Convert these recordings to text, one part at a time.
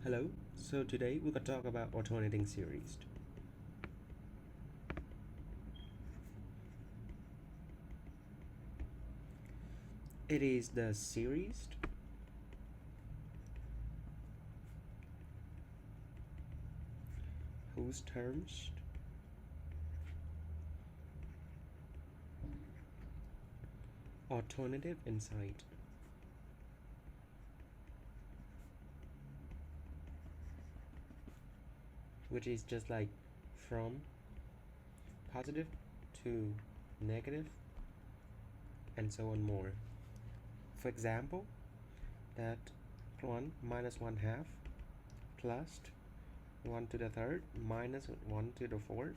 Hello, so today we're going to talk about alternating series. It is the series whose terms alternative inside, which is just like from positive to negative and so on more. For example, that 1 minus 1 half plus 1 to the third minus 1 to the fourth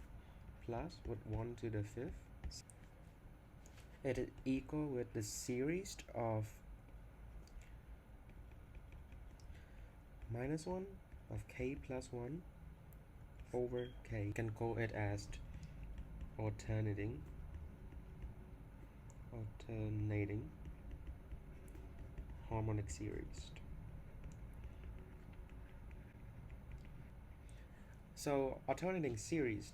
plus with 1 to the fifth. It is equal with the series of minus 1 of k plus 1 over k. You can call it as alternating harmonic series. So alternating series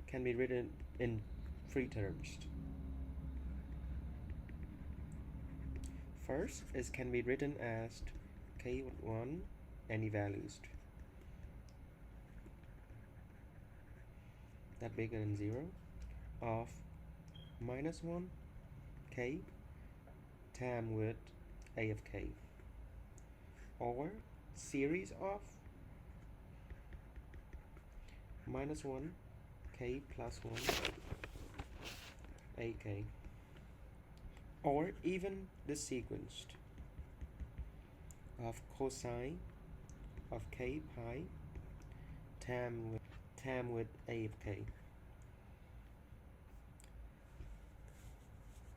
can be written in three terms. First is can be written as k1 any values that bigger than 0 of minus 1 k time with a of k, or series of minus 1 k plus 1 ak, or even the sequence of cosine of k pi time with a of k.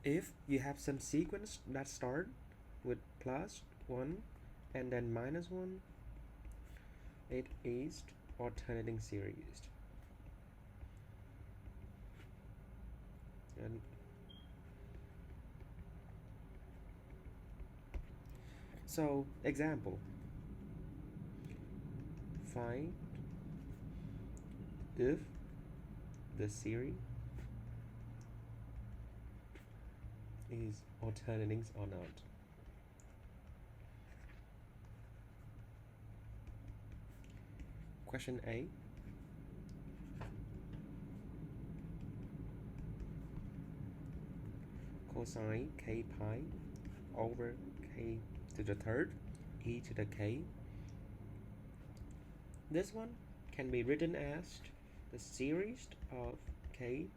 If you have some sequence that start with plus 1 and then minus 1, it is alternating series. And so example, find if the series is alternating or not. Question A. Cosine k pi over k to the third e to the k. This one can be written as the series of k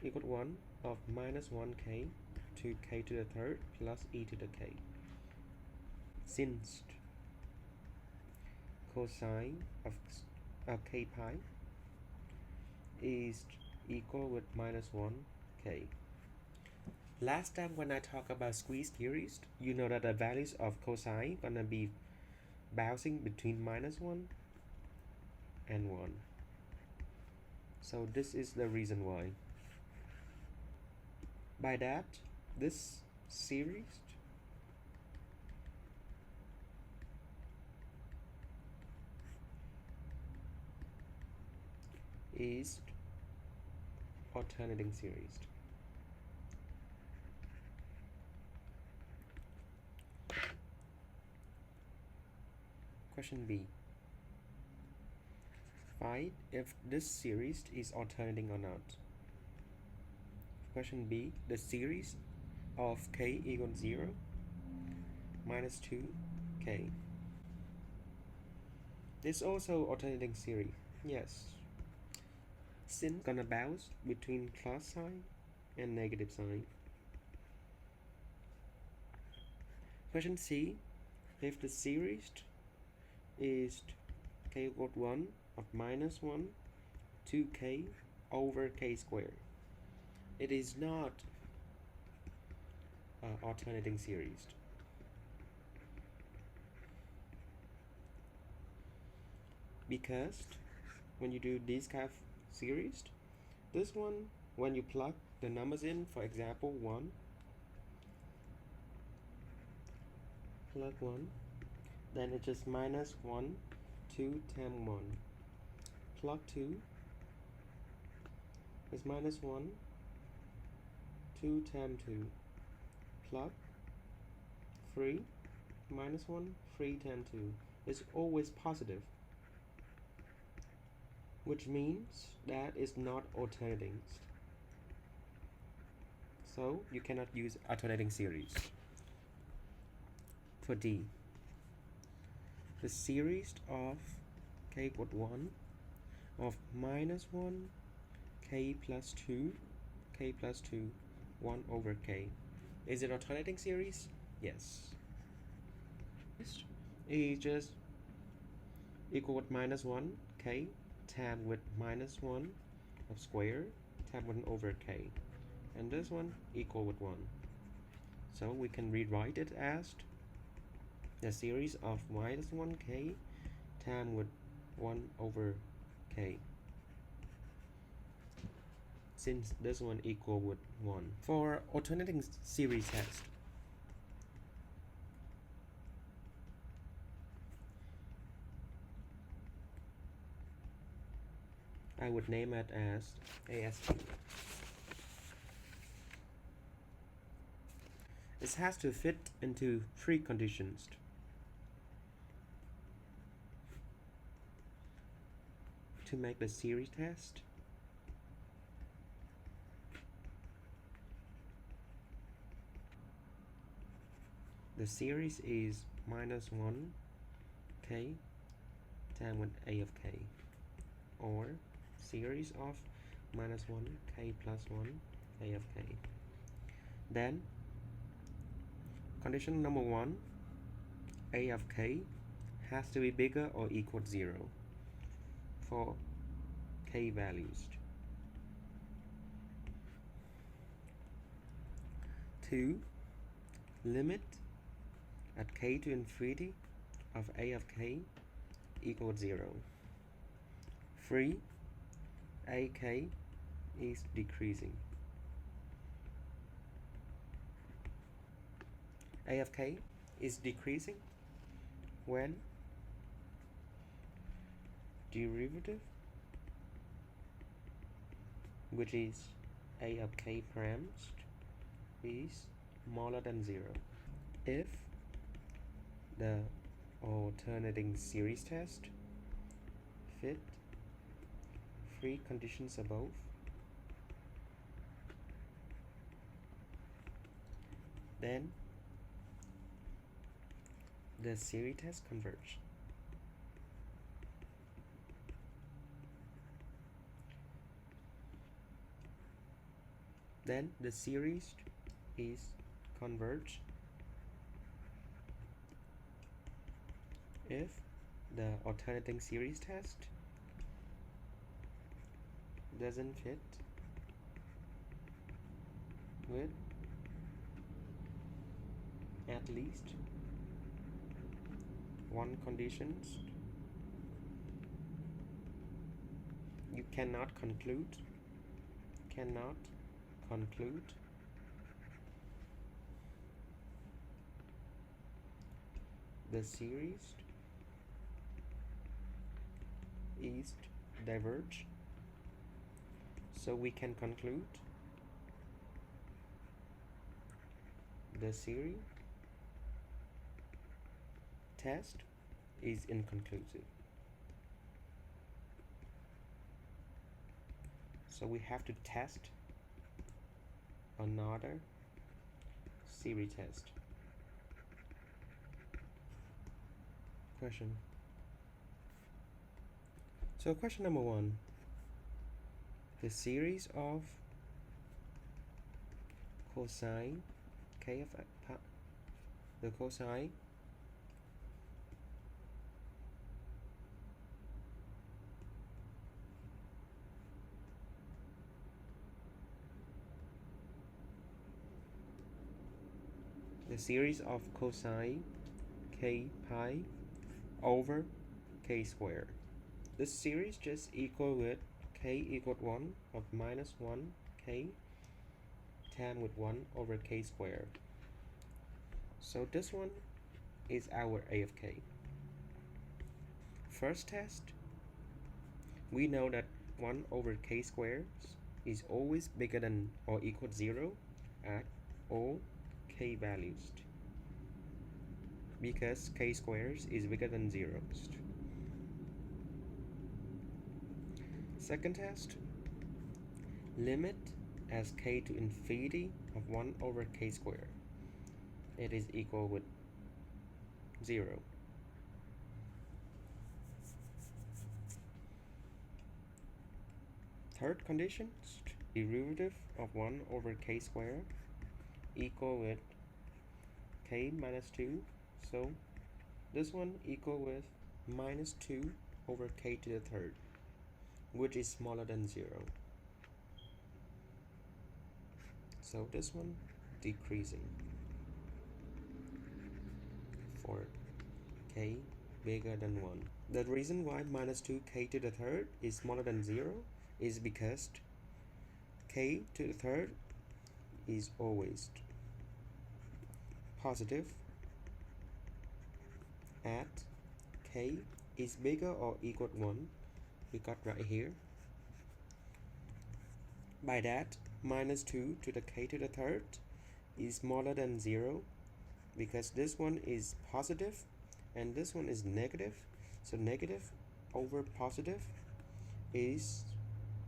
equal 1 of minus 1k to k to the third plus e to the k. Since cosine of k pi is equal with minus 1k. Last time when I talk about squeeze series, you know that the values of cosine gonna be bouncing between minus 1 and 1. So this is the reason why. By that, this series is alternating series. Question B. Find if this series is alternating or not. Question B. The series of k equals 0 minus 2k. This also alternating series. Yes. Since gonna bounce between plus sign and negative sign. Question C. If the series is k equals 1 of minus 1 2k over k squared, it is not alternating series. Because when you do this kind of series, this one, when you plug the numbers in, for example 1 plus 1, then it's just minus 1, 2 times 1, plus 2 is minus 1, 2 times 2, plus 3, minus 1, 3 times 2 is always positive, which means that is not alternating. So you cannot use alternating series. For D, the series of k equal 1 of minus 1, k plus 2, k plus 2, 1 over k. Is it alternating series? Yes. Is just equal with minus 1, k, times with minus 1 of square, times 1 over k. And this one equal with 1. So we can rewrite it as the series of minus 1k times with 1 over k, since this one equal with 1. For alternating series test, I would name it as AST. It has to fit into 3 conditions. To make the series test, the series is minus 1k times with a of k, or series of minus 1k plus 1 a of k. Then condition number 1, a of k has to be bigger or equal to 0 for k values. 2, limit at k to infinity of a of k equals 0. 3, ak is decreasing. A of k is decreasing when derivative, which is a of k primes, is smaller than 0. If the alternating series test fit 3 conditions above, then the series test converge. Then the series is converged if the alternating series test doesn't fit with at least 1 conditions. You cannot conclude the series is diverge. So we can conclude the series test is inconclusive. So we have to test another series test. Question. So question number 1. The series of cosine k of the cosine cosine k pi over k squared. This series just equal with k equal 1 of minus 1 k times with 1 over k squared. So this one is our a of k. First test, we know that 1 over k squared is always bigger than or equal to 0 at all k values, because k squared is bigger than 0. Second test, limit as k to infinity of 1 over k squared. It is equal with 0. Third condition, derivative of 1 over k squared equal with k minus 2. So this one equal with minus 2 over k to the third, which is smaller than 0. So this one decreasing for k bigger than 1. The reason why minus 2k to the third is smaller than 0 is because k to the third is always positive at k is bigger or equal to 1. We got right here. By that, minus 2 to the k to the third is smaller than 0, because this one is positive and this one is negative. So negative over positive is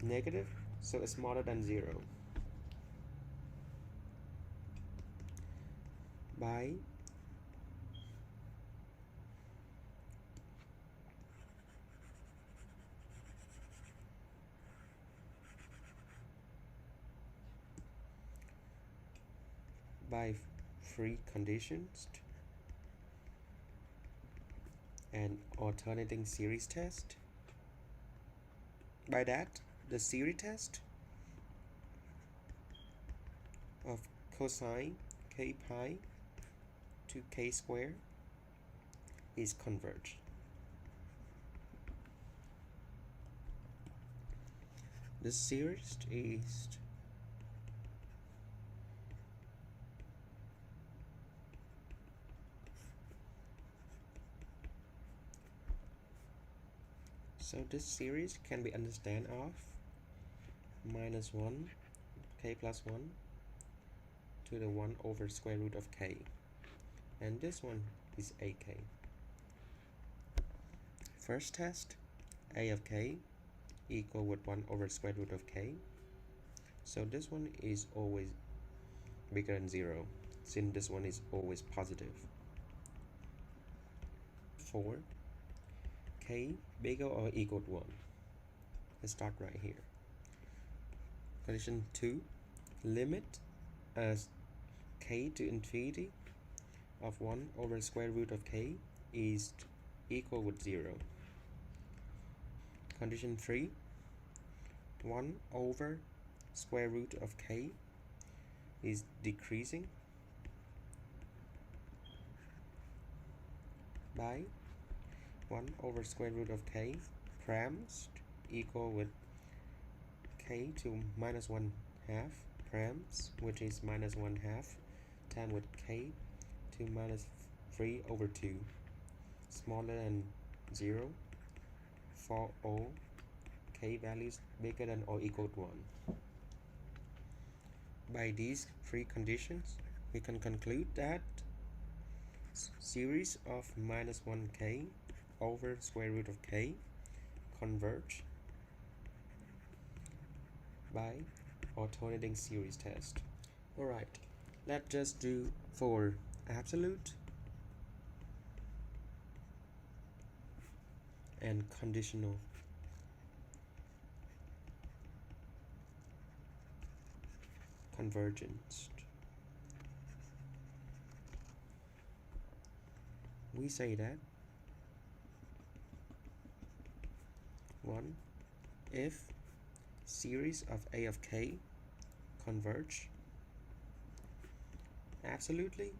negative, so it's smaller than 0. By free conditions and alternating series test. By that, the series test of cosine k pi to k squared is converged. The series is so this series can be understand of minus 1 k plus 1 to the 1 over square root of k, and this one is ak. First test, a of k equal with 1 over square root of k, so this one is always bigger than 0, since this one is always positive. 4, k bigger or equal to 1. Let's start right here. Condition 2, limit as k to infinity of 1 over square root of k is equal with 0. Condition 3, 1 over square root of k is decreasing by 1 over square root of k params equal with k to minus 1 half params, which is minus 1 half, times with k to minus 3 over 2, smaller than 0 for all k values bigger than or equal to 1. By these three conditions, we can conclude that series of minus 1k over square root of k converge by alternating series test. Alright, let's just do for absolute and conditional. Convergence. We say that 1, if series of a of k converge absolutely,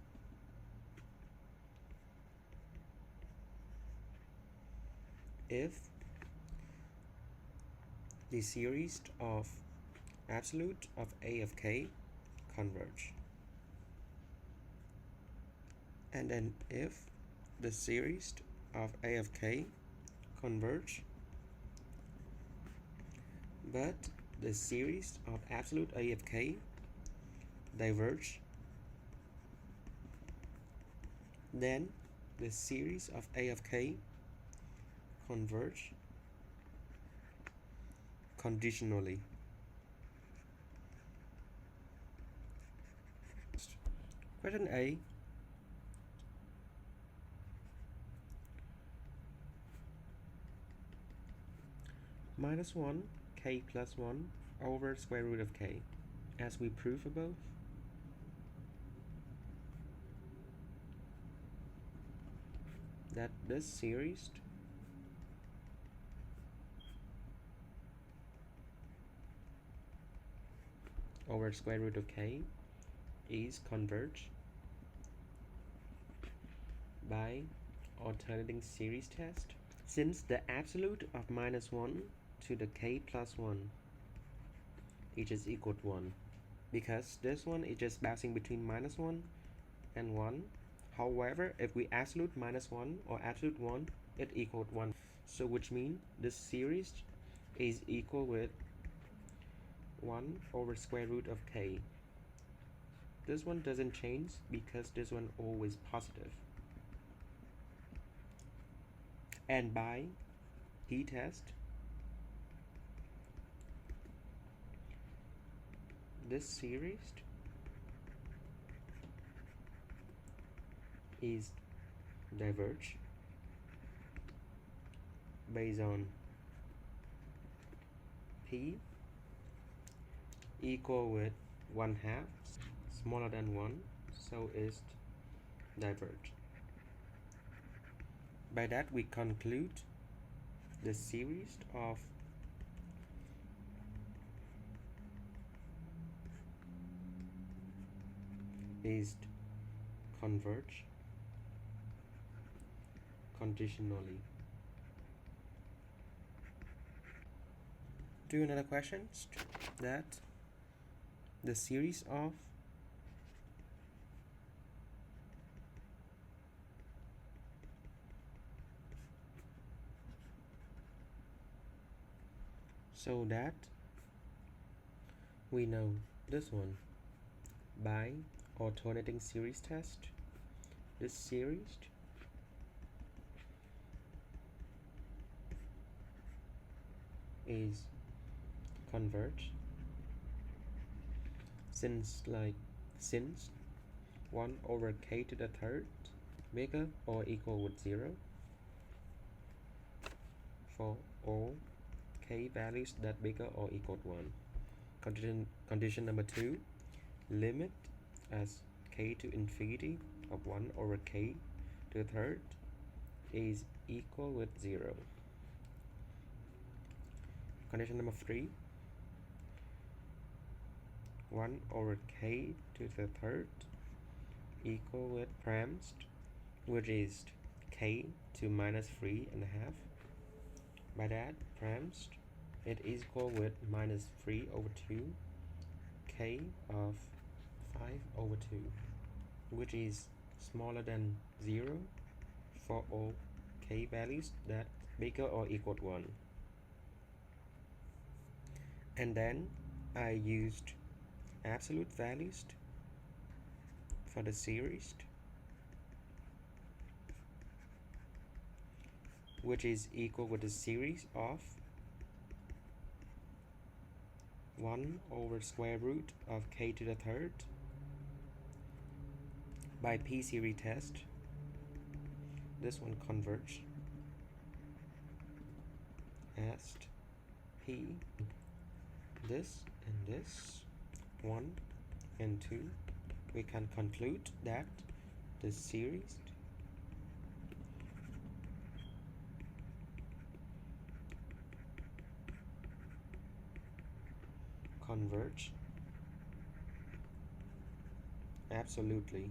if the series of absolute of a of k converge, and then if the series of A of k converge, but the series of absolute A of k diverge, then the series of A of k converge conditionally. Question A. Minus 1 k plus 1 over square root of k. As we prove above, that this series over square root of k is converged by alternating series test. Since the absolute of minus 1 to the k plus 1 is equal to 1, because this one is just bouncing between minus 1 and 1. However, if we absolute minus 1 or absolute 1, it equals 1. So which means this series is equal with 1 over square root of k. This one doesn't change because this one always positive. And by t-test, this series is diverge based on p equal with 1/2 smaller than 1, so is diverge. By that we conclude the series of is converge conditionally. Do another question, that the series of so that we know this one by alternating series test, this series is converge since 1 over k to the third bigger or equal with 0 for all k values that bigger or equal to 1. Condition number 2, limit as k to infinity of 1 over k to the third is equal with 0. Condition number 3, 1 over k to the third equal with params, which is k to minus 3.5. By that params, it is equal with minus 3 over 2 k of 5 over 2, which is smaller than 0 for all k values that bigger or equal to 1. And then I used absolute values for the series, which is equal with the series of 1 over square root of k to the third by p series test. This one converge as p, this and this 1 and 2. We can conclude that the series converge absolutely.